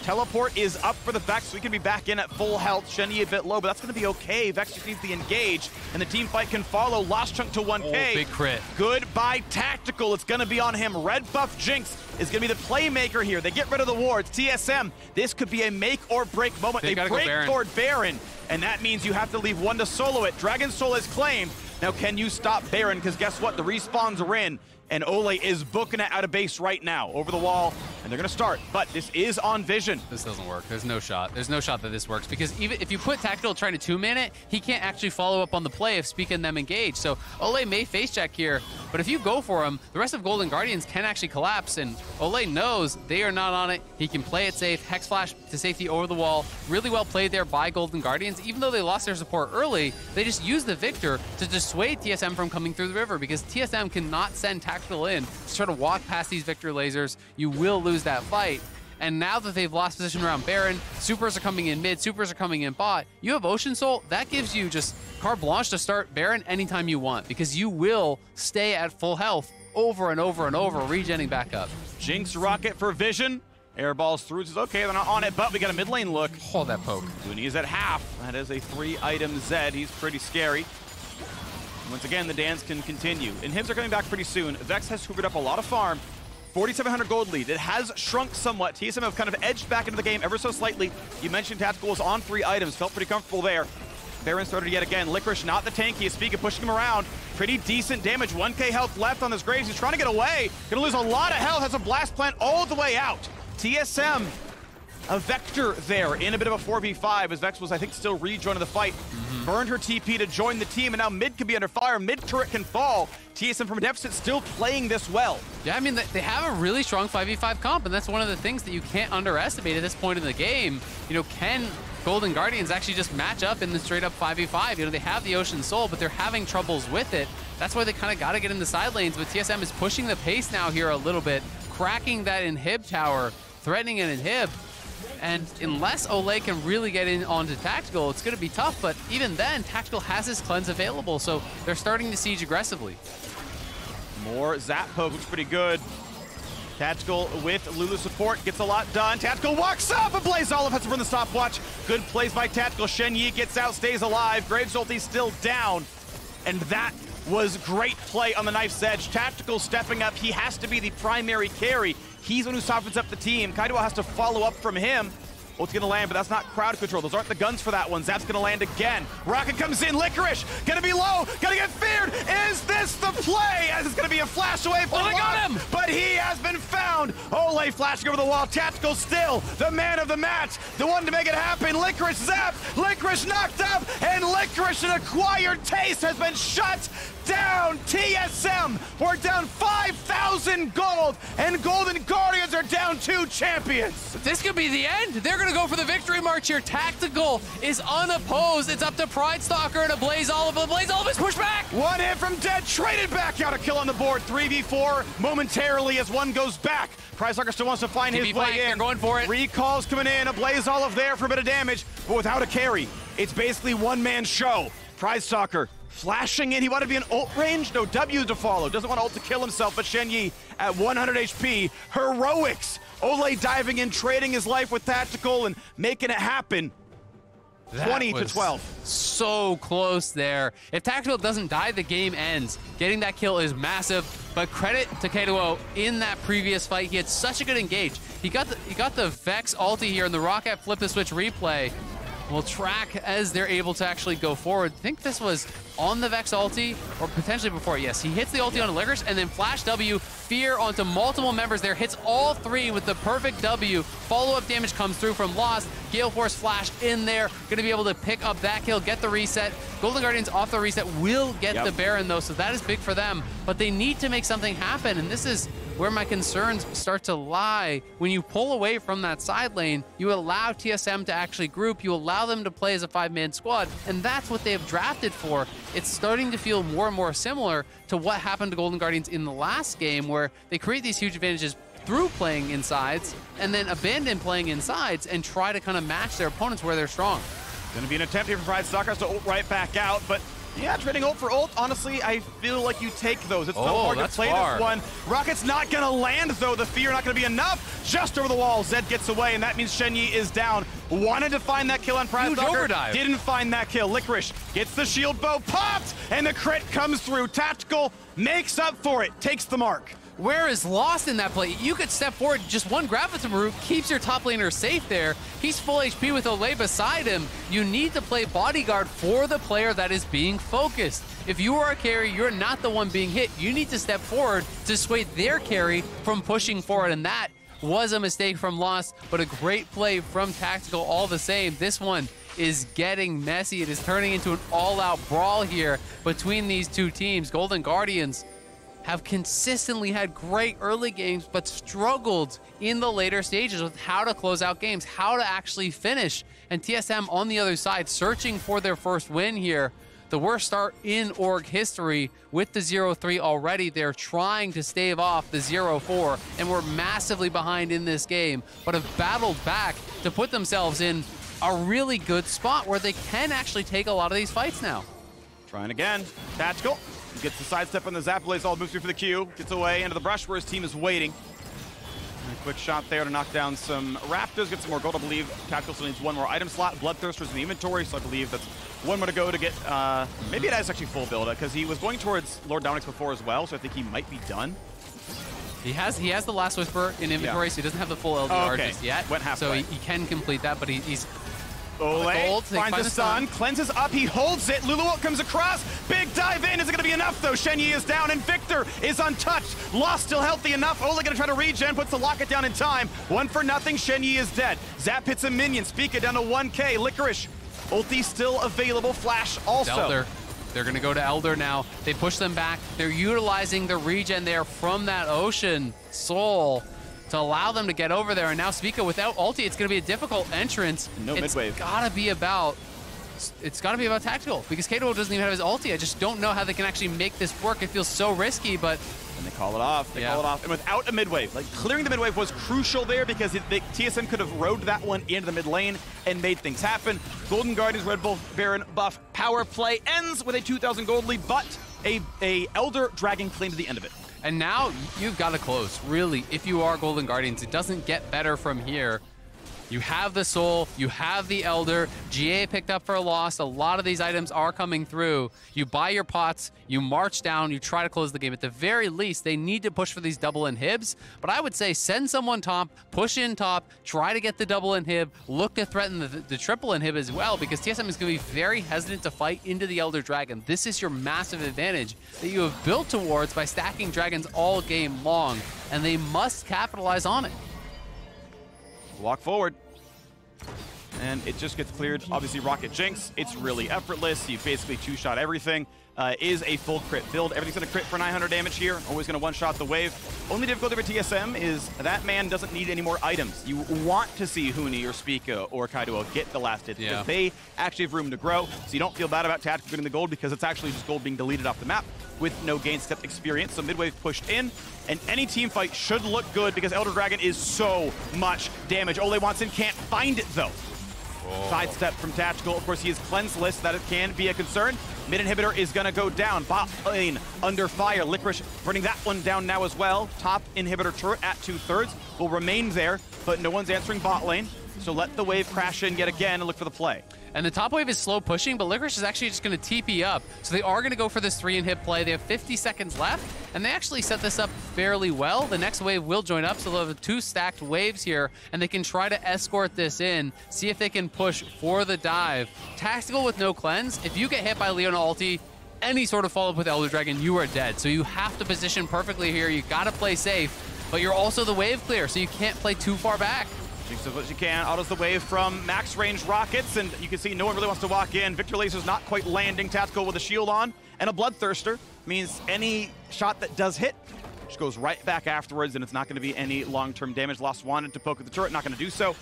B: Teleport is up for the Vex, so we can be back in at full health. Shenyi a bit low, but that's going to be okay. Vex just needs the engage, and the team fight can follow. Lost chunk to 1k.
A: Oh, big crit.
B: Goodbye, Tactical. It's going to be on him. Red buff Jinx is going to be the playmaker here. They get rid of the wards. TSM, this could be a make or break moment. They break toward Baron, and that means you have to leave one to solo it. Dragon Soul is claimed. Now, can you stop Baron? Because guess what? The respawns are in. And Olleh is booking it out of base right now, over the wall, and they're gonna start. But this is on vision.
A: This doesn't work. There's no shot. There's no shot that this works because even if you put Tactical trying to 2-man it, he can't actually follow up on the play if Spica and them engage. So Olleh may face check here, but if you go for him, the rest of Golden Guardians can actually collapse, and Olleh knows they are not on it. He can play it safe, Hex Flash to safety over the wall. Really well played there by Golden Guardians. Even though they lost their support early, they just used the Viktor to dissuade TSM from coming through the river because TSM cannot send Tactical in to try to walk past these Viktor lasers. You will lose that fight. And now that they've lost position around Baron, supers are coming in mid, supers are coming in bot, you have Ocean Soul, that gives you just carte blanche to start Baron anytime you want because you will stay at full health over and over and over, regenning back up.
B: Jinx rocket for vision. Airballs through, says okay, they're not on it, but we got a mid lane look.
A: Hold that poke.
B: Huni is at half. That is a 3-item Zed. He's pretty scary. Once again, the dance can continue. Inhibs are coming back pretty soon. Vex has hoovered up a lot of farm. 4,700 gold lead. It has shrunk somewhat. TSM have kind of edged back into the game ever so slightly. You mentioned Tactical was on 3 items. Felt pretty comfortable there. Baron started yet again. Licorice not the tankiest. Spica pushing him around. Pretty decent damage. 1k health left on this Graves. He's trying to get away. Gonna lose a lot of health. Has a blast plant all the way out. TSM, a Vector there in a bit of a 4v5 as Vex was, I think, still rejoining the fight. Burned her TP to join the team, and now mid can be under fire. Mid turret can fall. TSM from a deficit still playing this well.
A: Yeah, I mean, they have a really strong 5v5 comp, and that's one of the things that you can't underestimate at this point in the game. You know, can Golden Guardians actually just match up in the straight-up 5v5? You know, they have the Ocean Soul, but they're having troubles with it. That's why they kind of got to get in the side lanes, but TSM is pushing the pace now here a little bit, cracking that inhib tower, threatening an inhib. And unless Olleh can really get in onto Tactical, it's going to be tough. But even then, Tactical has his cleanse available, so they're starting to siege aggressively.
B: More Zap poke, looks pretty good. Tactical with Lulu support, gets a lot done. Tactical walks up, and AblazeOlive has to run the stopwatch. Good plays by Tactical. Shenyi gets out, stays alive. Graves ulti's still down. And that was great play on the knife's edge. Tactical stepping up. He has to be the primary carry. He's the one who softens up the team. Keaiduo has to follow up from him. Well, it's gonna land, but that's not crowd control. Those aren't the guns for that one. Zap's gonna land again. Rocket comes in, Licorice, gonna be low, gonna get feared. Is this the play? As it's gonna be a flash away from
A: they got him!
B: But he has been found. Olleh flashing over the wall. Tactical still the man of the match, the one to make it happen. Licorice zap, Licorice knocked up, and Licorice, an acquired taste, has been shut down. TSM, we're down 5,000 gold, and Golden Guardians are down 2 champions.
A: This could be the end. They're going to go for the victory march here. Tactical is unopposed. It's up to Pridestalker and AblazeOlive. AblazeOlive is pushed back.
B: One hit from Dead, traded back out, a kill on the board. 3v4 momentarily as one goes back. Pridestalker still wants to find his way in.
A: They're going for it.
B: Recalls coming in, AblazeOlive there for a bit of damage, but without a carry. It's basically one-man show. Pridestalker flashing in. He wanted to be in ult range. No W to follow. Doesn't want ult to kill himself, but Shenyi at 100 HP. Heroics. Olleh diving in, trading his life with Tactical and making it happen. 20 to 12.
A: So close there. If Tactical doesn't die, the game ends. Getting that kill is massive, but credit to Keaiduo in that previous fight. He had such a good engage. He got the Vex ulti here in the Rocket flip the switch replay. Will track as they're able to actually go forward. I think this was on the Vex ulti, or potentially before. Yes, he hits the ulti on Licorice, and then flash W, fear onto multiple members there. Hits all 3 with the perfect W. Follow-up damage comes through from Lost. Gale Force flash in there. Gonna be able to pick up that kill, get the reset. Golden Guardians off the reset will get the Baron though, so that is big for them. But they need to make something happen, and this is where my concerns start to lie. When you pull away from that side lane, you allow TSM to actually group, you allow them to play as a 5-man squad, and that's what they have drafted for. It's starting to feel more and more similar to what happened to Golden Guardians in the last game, where they create these huge advantages through playing insides, and then abandon playing insides and try to kind of match their opponents where they're strong.
B: Gonna be an attempt here for Pridestalker to ult right back out, but yeah, trading ult for ult, honestly, I feel like you take those. It's so hard to play this one. Rocket's not gonna land though. The fear not gonna be enough. Just over the wall, Zed gets away, and that means Shenyi is down. Wanted to find that kill on Pridestalker. Didn't find that kill. Licorice gets the shield bow popped, and the crit comes through. Tactical makes up for it, takes the mark.
A: Where is Lost in that play? You could step forward, just one Gravitum root keeps your top laner safe there. He's full HP with Olleh beside him. You need to play bodyguard for the player that is being focused. If you are a carry, you're not the one being hit. You need to step forward to sway their carry from pushing forward, and that was a mistake from Lost, but a great play from Tactical all the same. This one is getting messy. It is turning into an all-out brawl here between these two teams. Golden Guardians have consistently had great early games, but struggled in the later stages with how to close out games, how to actually finish. And TSM on the other side, searching for their first win here. The worst start in org history with the 0-3 already. They're trying to stave off the 0-4, and we're massively behind in this game, but have battled back to put themselves in a really good spot where they can actually take a lot of these fights now.
B: Trying again, Tactical. Gets the sidestep on the Zap. AblazeOlive moves through for the Q. Gets away into the brush where his team is waiting. And a quick shot there to knock down some Raptors. Get some more gold, I believe. Tactical still needs one more item slot. Bloodthirster's in the inventory, so I believe that's one more to go to get... maybe it has actually full build, because he was going towards Lord Dominic's before as well, so I think he might be done.
A: He has the Last Whisper in inventory, so he doesn't have the full LDR just yet.
B: Went halfway.
A: So he can complete that, but he's...
B: Olleh finds the stun, cleanses up, he holds it. Lulu comes across, big dive in. Is it going to be enough though? Shenyi is down and Viktor is untouched. Lost still healthy enough. Olleh going to try to regen, puts the locket down in time. 1-0. Shenyi is dead. Zap hits a minion. Spica down to 1K. Licorice, ulti still available. Flash also.
A: Elder. They're going to go to Elder now. They push them back. They're utilizing the regen there from that Ocean Soul to allow them to get over there. And now Spica without ulti, it's going to be a difficult entrance.
B: No midwave.
A: It's got to be about Tactical, because Keaiduo doesn't even have his ulti. I just don't know how they can actually make this work. It feels so risky, but...
B: And they call it off. They call it off. And without a midwave, like clearing the midwave was crucial there, because TSM could have rode that one into the mid lane and made things happen. Golden Guardians Red Bull Baron buff power play ends with a 2,000 gold lead, but a Elder Dragon claim to the end of it.
A: And now you've got to close, really, if you are Golden Guardians. It doesn't get better from here. You have the Soul, you have the Elder, GA picked up for a loss. A lot of these items are coming through. You buy your pots, you march down, you try to close the game. At the very least, they need to push for these double inhibs, but I would say send someone top, push in top, try to get the double inhib, look to threaten the triple inhib as well, because TSM is going to be very hesitant to fight into the Elder Dragon. This is your massive advantage that you have built towards by stacking dragons all game long, and they must capitalize on it.
B: Walk forward. And it just gets cleared. Obviously, Rocket Jinx, it's really effortless. You basically two-shot everything. Is a full crit build. Everything's going to crit for 900 damage here. Always going to one-shot the wave. Only difficulty for TSM is that man doesn't need any more items. You want to see Huni or Spica or Keaiduo get the last hit because they actually have room to grow. So you don't feel bad about tactically getting the gold because it's actually just gold being deleted off the map with no gain step experience. So mid-wave pushed in, and any team fight should look good because Elder Dragon is so much damage. Olleh wants in, can't find it though. Sidestep from Tactical. Of course, he is cleanseless. That it can be a concern. Mid inhibitor is going to go down. Bot lane under fire. Licorice burning that one down now as well. Top inhibitor turret at 2/3 will remain there, but no one's answering bot lane. So let the wave crash in yet again and look for the play.
A: And the top wave is slow pushing, but Licorice is actually just going to TP up. So they are going to go for this 3-inhib play. They have 50 seconds left, and they actually set this up fairly well. The next wave will join up, so they'll have 2 stacked waves here, and they can try to escort this in, see if they can push for the dive. Tactical with no cleanse. If you get hit by Leona ulti, any sort of follow-up with Elder Dragon, you are dead. So you have to position perfectly here. You got to play safe, but you're also the wave clear, so you can't play too far back.
B: Jinx does what she can, autos the wave from max range rockets, and you can see no one really wants to walk in. Viktor laser's not quite landing. Tactical with a shield on, and a Bloodthirster means any shot that does hit just goes right back afterwards, and it's not going to be any long-term damage. Lost wanted to poke at the turret, not going to do so.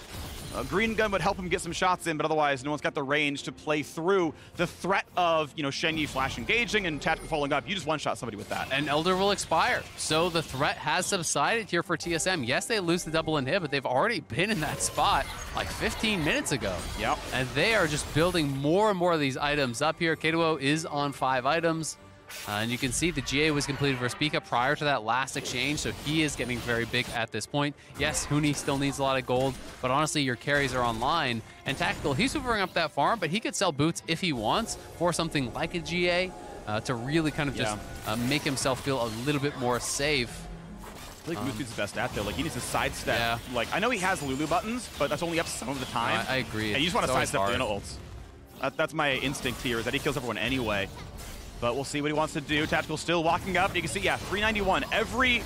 B: A green gun would help him get some shots in, but otherwise no one's got the range to play through the threat of, Shenyi flash engaging and Tactical following up. You just one-shot somebody with that.
A: And Elder will expire. So the threat has subsided here for TSM. Yes, they lose the double inhib, but they've already been in that spot like 15 minutes ago.
B: Yep.
A: And they are just building more and more of these items up here. Keaiduo is on 5 items. And you can see the GA was completed for Spica prior to that last exchange, so he is getting very big at this point. Yes, Huni still needs a lot of gold, but honestly, your carries are online. And Tactical, he's hoovering up that farm, but he could sell boots if he wants for something like a GA to really kind of just make himself feel a little bit more safe.
B: I feel like Boots is the best at though. Like he needs to sidestep. Yeah. Like I know he has Lulu buttons, but that's only up some of the time.
A: I agree.
B: And you just want to sidestep the Leona ults. That's my instinct here, is that he kills everyone anyway. But we'll see what he wants to do. Tactical still walking up. You can see, 391. Every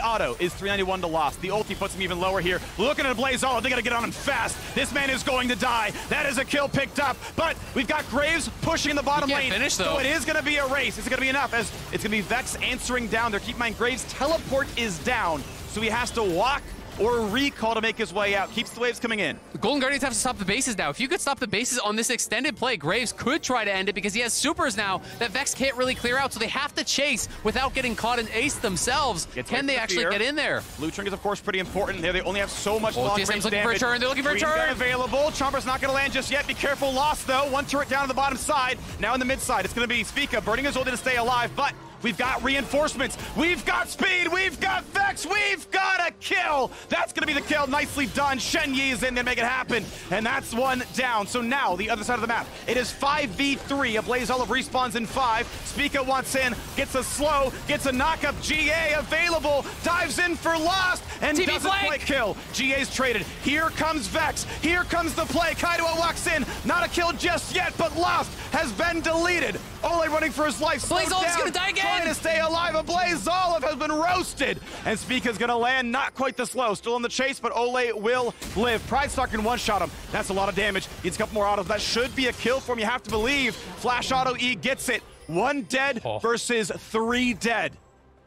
B: auto is 391 to loss. The ulti puts him even lower here. Looking at AblazeOlive, they got to get on him fast. This man is going to die. That is a kill picked up. But we've got Graves pushing in the bottom lane.
A: Finish, though.
B: So it is going to be a race. It's going to be enough, as it's going to be Vex answering down there. Keep in mind, Graves' teleport is down, so he has to walk or recall to make his way out. Keeps the waves coming in.
A: The Golden Guardians have to stop the bases now. If you could stop the bases on this extended play, Graves could try to end it because he has supers now that Vex can't really clear out, so they have to chase without getting caught and ace themselves. Can they actually get in there?
B: Blue Trinket is, of course, pretty important. They only have so much long range damage.
A: Looking for a turn. They're looking for a turn.
B: Available. Chomper's not going to land just yet. Be careful. Lost, though. One turret down on the bottom side. Now in the mid side, it's going to be Spica burning his ulti to stay alive, but we've got reinforcements. We've got speed. We've got Vex. We've got a kill. That's going to be the kill. Nicely done. Shenyi is in there to make it happen. And that's one down. So now the other side of the map. It is 5v3. AblazeOlive respawns in 5. Spica wants in. Gets a slow. Gets a knock-up. GA available. Dives in for Lost. And
A: TV
B: doesn't quite kill. GA's traded. Here comes Vex. Here comes the play. Keaiduo walks in. Not a kill just yet, but Lost has been deleted. Olleh running for his life.
A: AblazeOlive's going to die again.
B: Trying to stay alive. AblazeOlive has been roasted. And Spica's going to land. Not quite the slow. Still in the chase, but Olleh will live. Pridestalker can one-shot him. That's a lot of damage. Needs a couple more autos. That should be a kill for him. You have to believe. Flash auto E gets it. 1 dead versus 3 dead.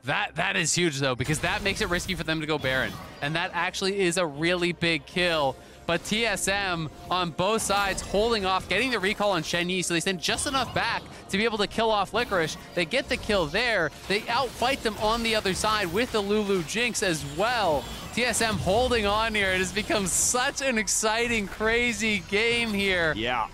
A: That is huge, though, because that makes it risky for them to go Baron. And that actually is a really big kill. But TSM on both sides holding off, getting the recall on Shenyi, so they send just enough back to be able to kill off Licorice. They get the kill there. They outfight them on the other side with the Lulu Jinx as well. TSM holding on here. It has become such an exciting, crazy game here.
B: Yeah.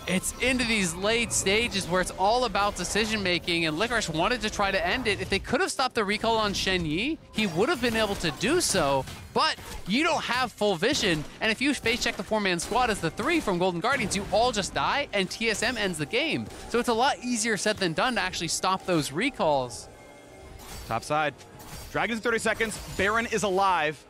A: It's into these late stages where it's all about decision making, and Licorice wanted to try to end it. If they could have stopped the recall on Shenyi, he would have been able to do so, but you don't have full vision, and if you face check the 4-man squad as the 3 from Golden Guardians, you all just die, and TSM ends the game. So it's a lot easier said than done to actually stop those recalls.
B: Top side. Dragon's 30 seconds. Baron is alive.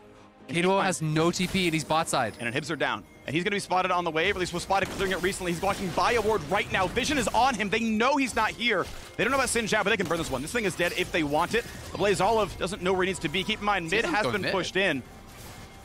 A: Keaiduo has no TP and he's bot side.
B: And inhibs are down. And he's going to be spotted on the wave, or at least was spotted clearing it recently. He's walking by a ward right now. Vision is on him. They know he's not here. They don't know about Xin Zhao, but they can burn this one. This thing is dead if they want it. AblazeOlive doesn't know where he needs to be. Keep in mind, mid has been pushed in.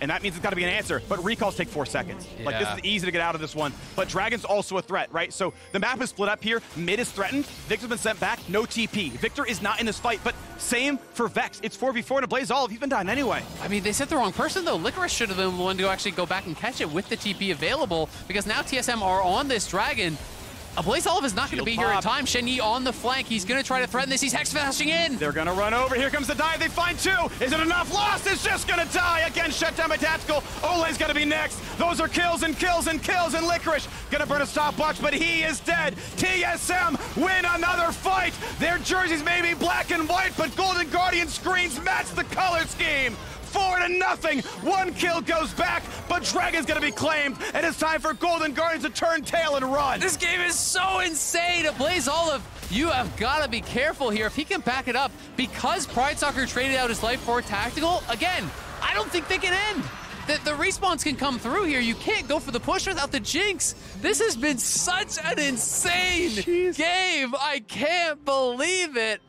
B: And that means it's got to be an answer. But recalls take 4 seconds. Yeah. Like, this is easy to get out of this one. But Dragon's also a threat, right? So the map is split up here. Mid is threatened. Viktor's been sent back. No TP. Viktor is not in this fight. But same for Vex. It's 4v4 and AblazeOlive. He's been dying anyway.
A: I mean, they sent the wrong person, though. Licorice should have been the one to actually go back and catch it with the TP available, because now TSM are on this Dragon. AblazeOlive is not going to be here in time. Shenyi on the flank. He's going to try to threaten this. He's hex flashing in.
B: They're going to run over. Here comes the dive. They find 2. Is it enough? Lost is just going to die. Again, shut down by Tactical. Olleh's going to be next. Those are kills and kills and kills. And Licorice going to burn a stopwatch, but he is dead. TSM win another fight. Their jerseys may be black and white, but Golden Guardian screens match the color scheme. 4-0. 1 kill goes back, but Dragon's gonna be claimed, and it's time for Golden Guardians to turn tail and run.
A: This game is so insane. AblazeOlive, you have gotta be careful here. If he can back it up, because Pridestalker traded out his life for Tactical, again, I don't think they can end. The respawns can come through here. You can't go for the push without the Jinx. This has been such an insane game. I can't believe it.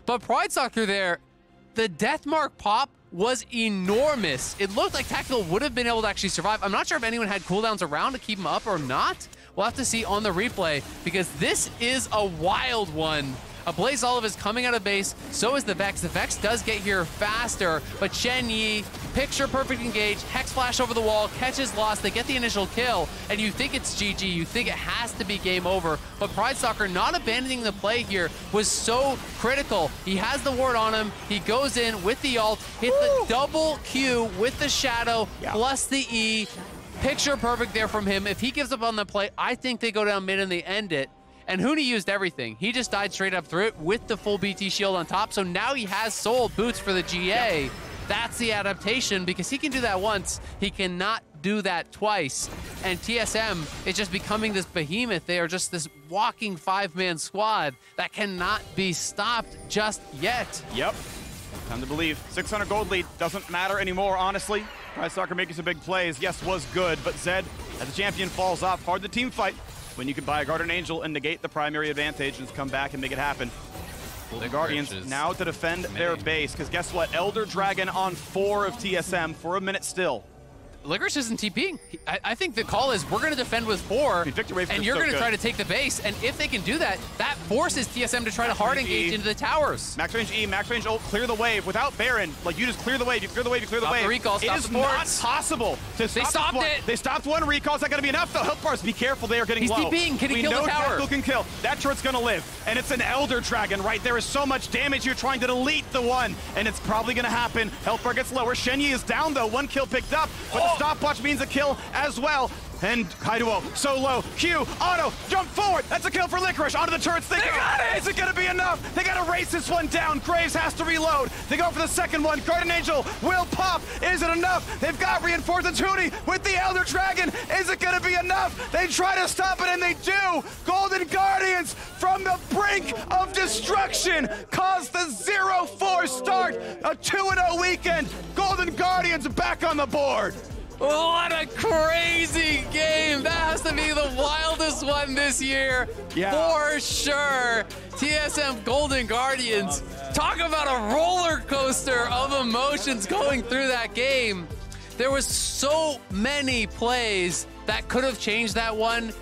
A: But Pridestalker there, the Deathmark pop was enormous. It looked like Tactical would have been able to actually survive. I'm not sure if anyone had cooldowns around to keep him up or not. We'll have to see on the replay, because this is a wild one. AblazeOlive is coming out of base, so is the Vex. The Vex does get here faster, but Shenyi, picture perfect engage, hex flash over the wall, catches lost, they get the initial kill, and you think it's GG, you think it has to be game over, but Pridestalker not abandoning the play here was so critical. He has the ward on him, he goes in with the ult, hit the double Q with the shadow, plus the E, picture perfect there from him. If he gives up on the play, I think they go down mid and they end it. And Huni used everything. He just died straight up through it with the full BT shield on top. So now he has sold boots for the GA. That's the adaptation, because he can do that once. He cannot do that twice. And TSM is just becoming this behemoth. They are just this walking 5-man squad that cannot be stopped just yet.
B: Yep. Time to believe. 600 gold lead doesn't matter anymore, honestly. Pridestalker making some big plays. Yes, was good, but Zed, as the champion, falls off. Hard to team fight when you can buy a Guardian Angel and negate the primary advantage and come back and make it happen. The Guardians now to defend their base, because guess what? Elder Dragon on 4 of TSM for a minute still.
A: Licorice isn't TPing. I think the call is we're going to defend with 4, and you're going to try to take the base. And if they can do that, that forces TSM to try to hard engage into the towers.
B: Max range E, max range ult, clear the wave. Without Baron, like, you just clear the wave, you clear the wave, you clear the wave.
A: The recall,
B: it is not possible to stop.
A: They stopped it.
B: They stopped one recall. It's not going to be enough, though. Health bars, be careful. They are getting low.
A: He's TPing. Can he kill the tower?
B: Can kill. That turret's going to live. And it's an Elder Dragon, right? There is so much damage here trying to delete the one. And it's probably going to happen. Health bar gets lower. Shenyi is down, though. 1 kill picked up. But the stopwatch means a kill as well. And Keaiduo, so low. Q, auto, jump forward. That's a kill for Licorice. Onto the turrets. They got it. Is it going to be enough? They got to race this one down. Graves has to reload. They go for the second one. Guardian Angel will pop. Is it enough? They've got reinforcements. Huni with the Elder Dragon. Is it going to be enough? They try to stop it, and they do. Golden Guardians from the brink of destruction caused the 0-4 start. A 2-0 weekend. Golden Guardians back on the board.
A: What a crazy game. That has to be the wildest one this year. For sure. TSM Golden Guardians. Talk about a roller coaster of emotions going through that game. There was so many plays that could have changed that one.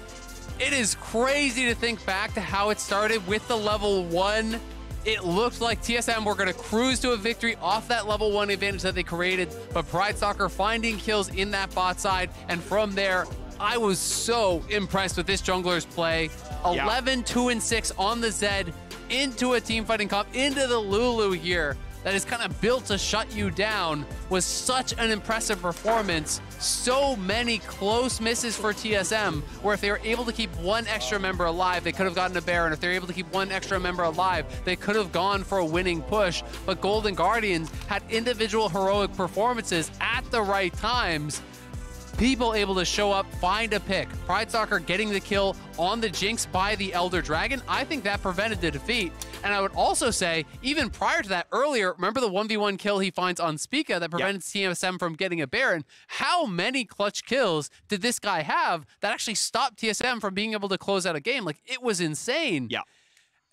A: It is crazy to think back to how it started with the level 1. It looked like TSM were going to cruise to a victory off that level 1 advantage that they created, but Pridestalker finding kills in that bot side, and from there, I was so impressed with this jungler's play. 11, 2, and 6 on the Zed, into a team fighting comp, into the Lulu here. that is kind of built to shut you down was such an impressive performance. So many close misses for TSM, where if they were able to keep one extra member alive, they could have gotten a Baron. If they were able to keep one extra member alive, they could have gone for a winning push. But Golden Guardians had individual heroic performances at the right times. People able to show up, find a pick. Pridestalker getting the kill on the Jinx by the Elder Dragon. I think that prevented the defeat. And I would also say, even prior to that, earlier, remember the 1v1 kill he finds on Spica that prevented TSM from getting a Baron? How many clutch kills did this guy have that actually stopped TSM from being able to close out a game? Like, it was insane.
B: Yeah.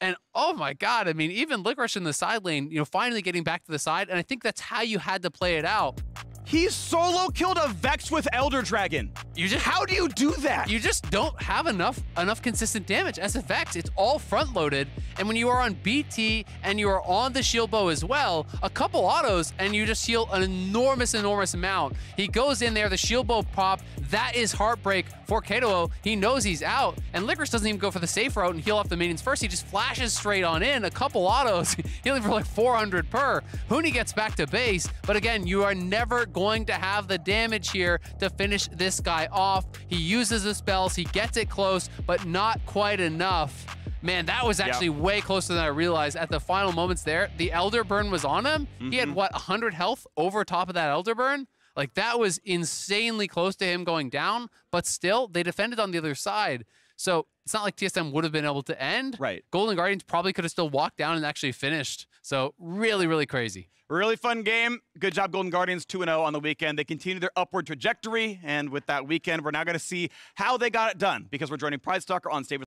A: And oh my God, I mean, even Licorice in the side lane, you know, finally getting back to the side. And I think that's how you had to play it out.
B: He solo killed a Vex with Elder Dragon. How do you do that?
A: You just don't have enough consistent damage. As a Vex, it's all front loaded. And when you are on BT and you are on the shield bow as well, a couple autos and you just heal an enormous amount. He goes in there, the shield bow pop, that is heartbreak for Keaiduo. He knows he's out, and Licorice doesn't even go for the safe route and heal off the minions first. He just flashes straight on in, a couple autos, healing for like 400 per. Huni gets back to base, but again, you are never going to have the damage here to finish this guy off. He uses the spells, he gets it close, but not quite enough. Man, that was actually way closer than I realized. At the final moments there, the Elder Burn was on him. He had, what, 100 health over top of that Elder Burn? Like, that was insanely close to him going down, but still, they defended on the other side. So it's not like TSM would have been able to end.
B: Right.
A: Golden Guardians probably could have still walked down and actually finished. So really crazy.
B: Really fun game. Good job, Golden Guardians, 2-0 on the weekend. They continue their upward trajectory, and with that weekend, we're now going to see how they got it done, because we're joining Pridestalker on stage with